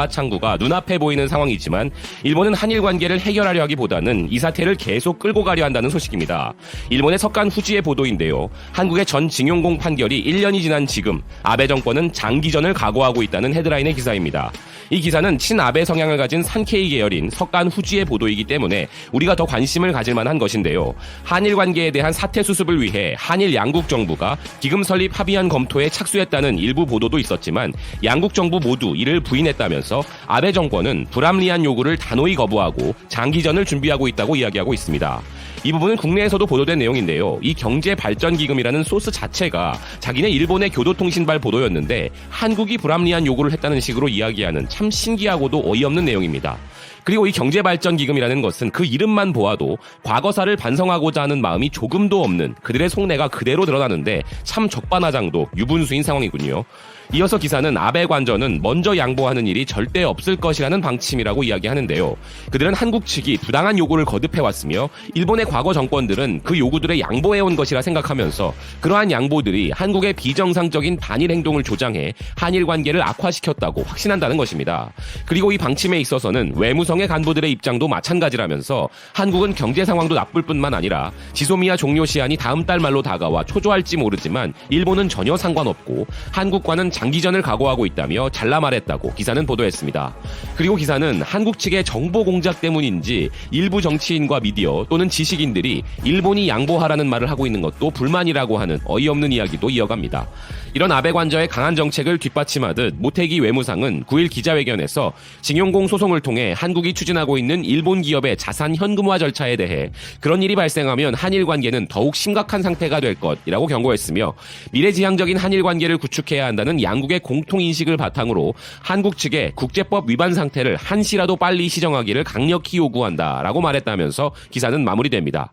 창구가 눈앞에 보이는 상황이지만 일본은 한일 관계를 해결하려 하기보다는 이 사태를 계속 끌고 가려 한다는 소식입니다. 일본의 석간 후지의 보도인데요. 한국의 전 징용공 판결이 1년이 지난 지금 아베 정권은 장기전을 각오하고 있다는 헤드라인의 기사입니다. 이 기사는 친아베 성향을 가진 산케이 계열인 석간 후지의 보도이기 때문에 우리가 더 관심을 가질 만한 것인데요. 한일 관계에 대한 사태 수습을 위해 한일 양국 정부가 기금 설립 합의안 검토에 착수했다는 일부 보도도 있었지만 양국 정부 모두 이를 부인했다면서 아베 정권은 불합리한 요구를 단호히 거부하고 장기전을 준비하고 있다고 이야기하고 있습니다. 이 부분은 국내에서도 보도된 내용인데요. 이 경제발전기금이라는 소스 자체가 자기네 일본의 교도통신발 보도였는데 한국이 불합리한 요구를 했다는 식으로 이야기하는 참 신기하고도 어이없는 내용입니다. 그리고 이 경제발전기금이라는 것은 그 이름만 보아도 과거사를 반성하고자 하는 마음이 조금도 없는 그들의 속내가 그대로 드러나는데 참 적반하장도 유분수인 상황이군요. 이어서 기사는 아베 관저는 먼저 양보하는 일이 절대 없을 것이라는 방침이라고 이야기하는데요. 그들은 한국 측이 부당한 요구를 거듭해왔으며 일본의 과거 정권들은 그 요구들에 양보해온 것이라 생각하면서 그러한 양보들이 한국의 비정상적인 반일 행동을 조장해 한일 관계를 악화시켰다고 확신한다는 것입니다. 그리고 이 방침에 있어서는 외무성의 간부들의 입장도 마찬가지라면서 한국은 경제 상황도 나쁠 뿐만 아니라 지소미아 종료 시한이 다음 달 말로 다가와 초조할지 모르지만 일본은 전혀 상관없고 한국과는 장기전을 각오하고 있다며 잘라 말했다고 기사는 보도했습니다. 그리고 기사는 한국 측의 정보 공작 때문인지 일부 정치인과 미디어 또는 지식인들이 일본이 양보하라는 말을 하고 있는 것도 불만이라고 하는 어이없는 이야기도 이어갑니다. 이런 아베 관저의 강한 정책을 뒷받침하듯 모테기 외무상은 9일 기자회견에서 징용공 소송을 통해 한국이 추진하고 있는 일본 기업의 자산 현금화 절차에 대해 그런 일이 발생하면 한일 관계는 더욱 심각한 상태가 될 것이라고 경고했으며 미래지향적인 한일 관계를 구축해야 한다는 양국의 공통인식을 바탕으로 한국 측의 국제법 위반 상태를 한시라도 빨리 시정하기를 강력히 요구한다라고 말했다면서 기사는 마무리됩니다.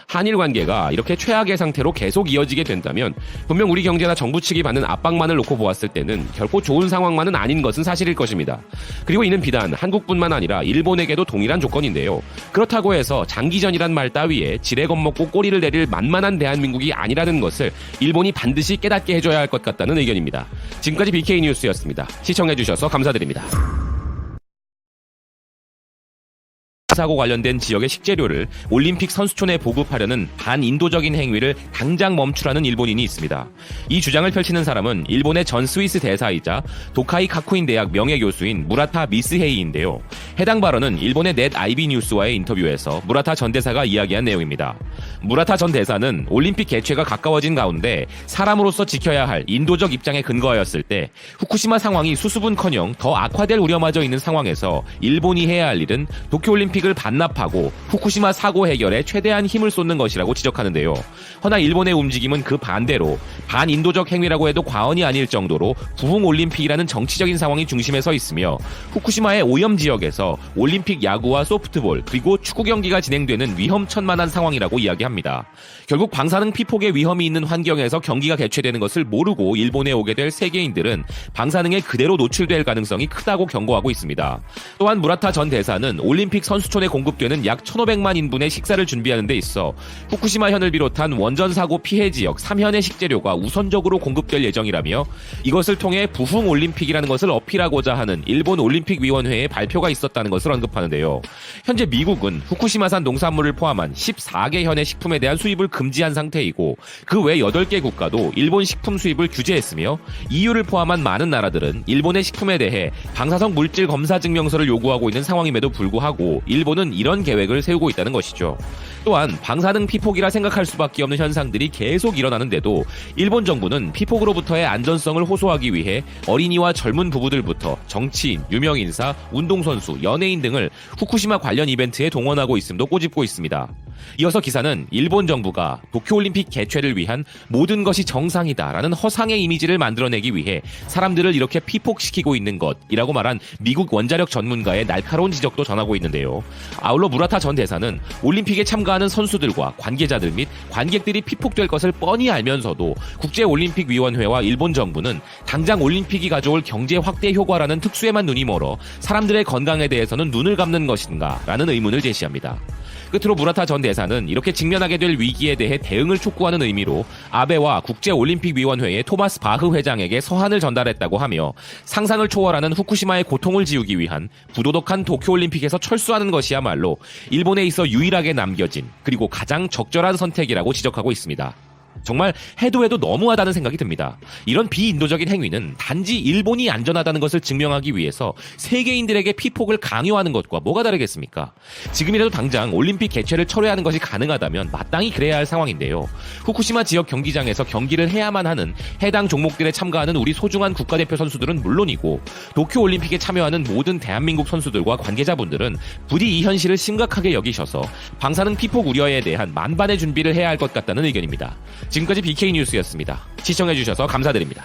한일 관계가 이렇게 최악의 상태로 계속 이어지게 된다면 분명 우리 경제나 정부 측이 받는 압박만을 놓고 보았을 때는 결코 좋은 상황만은 아닌 것은 사실일 것입니다. 그리고 이는 비단 한국뿐만 아니라 일본에게도 동일한 조건인데요. 그렇다고 해서 장기전이란 말 따위에 지레 겁먹고 꼬리를 내릴 만만한 대한민국이 아니라는 것을 일본이 반드시 깨닫게 해줘야 할 것 같다는 의견입니다. 지금까지 BK뉴스였습니다. 시청해주셔서 감사드립니다. 사고 관련된 지역의 식재료를 올림픽 선수촌에 보급하려는 반인도적인 행위를 당장 멈추라는 일본인이 있습니다. 이 주장을 펼치는 사람은 일본의 전 스위스 대사이자 도카이 가쿠인 대학 명예교수인 무라타 미스헤이인데요. 해당 발언은 일본의 넷 아이비 뉴스와의 인터뷰에서 무라타 전 대사가 이야기한 내용입니다. 무라타 전 대사는 올림픽 개최가 가까워진 가운데 사람으로서 지켜야 할 인도적 입장에 근거하였을 때 후쿠시마 상황이 수습은커녕 더 악화될 우려마저 있는 상황에서 일본이 해야 할 일은 도쿄올림픽 을 반납하고 후쿠시마 사고 해결에 최대한 힘을 쏟는 것이라고 지적하는데요. 허나 일본의 움직임은 그 반대로 반인도적 행위라고 해도 과언이 아닐 정도로 부흥올림픽이라는 정치적인 상황이 중심에 서 있으며 후쿠시마의 오염 지역에서 올림픽 야구와 소프트볼 그리고 축구 경기가 진행되는 위험천만한 상황이라고 이야기합니다. 결국 방사능 피폭의 위험이 있는 환경에서 경기가 개최되는 것을 모르고 일본에 오게 될 세계인들은 방사능에 그대로 노출될 가능성이 크다고 경고하고 있습니다. 또한 무라타 전 대사는 올림픽 선수촌에 공급되는 약 1,500만 인분의 식사를 준비하는 데 있어 후쿠시마현을 비롯한 원전 사고 피해 지역 3현의 식재료가 우선적으로 공급될 예정이라며 이것을 통해 부흥 올림픽이라는 것을 어필하고자 하는 일본 올림픽위원회의 발표가 있었다는 것을 언급하는데요. 현재 미국은 후쿠시마산 농산물을 포함한 14개 현의 식품에 대한 수입을 금지한 상태이고 그 외 8개 국가도 일본 식품 수입을 규제했으며 EU를 포함한 많은 나라들은 일본의 식품에 대해 방사성 물질 검사 증명서를 요구하고 있는 상황임에도 불구하고 일본은 이런 계획을 세우고 있다는 것이죠. 또한 방사능 피폭이라 생각할 수밖에 없는 현상들이 계속 일어나는데도 일본 정부는 피폭으로부터의 안전성을 호소하기 위해 어린이와 젊은 부부들부터 정치인, 유명인사, 운동선수, 연예인 등을 후쿠시마 관련 이벤트에 동원하고 있음도 꼬집고 있습니다. 이어서 기사는 일본 정부가 도쿄올림픽 개최를 위한 모든 것이 정상이다라는 허상의 이미지를 만들어내기 위해 사람들을 이렇게 피폭시키고 있는 것이라고 말한 미국 원자력 전문가의 날카로운 지적도 전하고 있는데요. 아울러 무라타 전 대사는 올림픽에 참가하는 선수들과 관계자들 및 관객들이 피폭될 것을 뻔히 알면서도 국제올림픽위원회와 일본 정부는 당장 올림픽이 가져올 경제 확대 효과라는 특수에만 눈이 멀어 사람들의 건강에 대해서는 눈을 감는 것인가 라는 의문을 제시합니다. 끝으로 무라타 전 대사는 이렇게 직면하게 될 위기에 대해 대응을 촉구하는 의미로 아베와 국제올림픽위원회의 토마스 바흐 회장에게 서한을 전달했다고 하며 상상을 초월하는 후쿠시마의 고통을 지우기 위한 부도덕한 도쿄올림픽에서 철수하는 것이야말로 일본에 있어 유일하게 남겨진 그리고 가장 적절한 선택이라고 지적하고 있습니다. 정말 해도 너무하다는 생각이 듭니다. 이런 비인도적인 행위는 단지 일본이 안전하다는 것을 증명하기 위해서 세계인들에게 피폭을 강요하는 것과 뭐가 다르겠습니까? 지금이라도 당장 올림픽 개최를 철회하는 것이 가능하다면 마땅히 그래야 할 상황인데요. 후쿠시마 지역 경기장에서 경기를 해야만 하는 해당 종목들에 참가하는 우리 소중한 국가대표 선수들은 물론이고 도쿄올림픽에 참여하는 모든 대한민국 선수들과 관계자분들은 부디 이 현실을 심각하게 여기셔서 방사능 피폭 우려에 대한 만반의 준비를 해야 할 것 같다는 의견입니다. 지금까지 BK뉴스였습니다. 시청해주셔서 감사드립니다.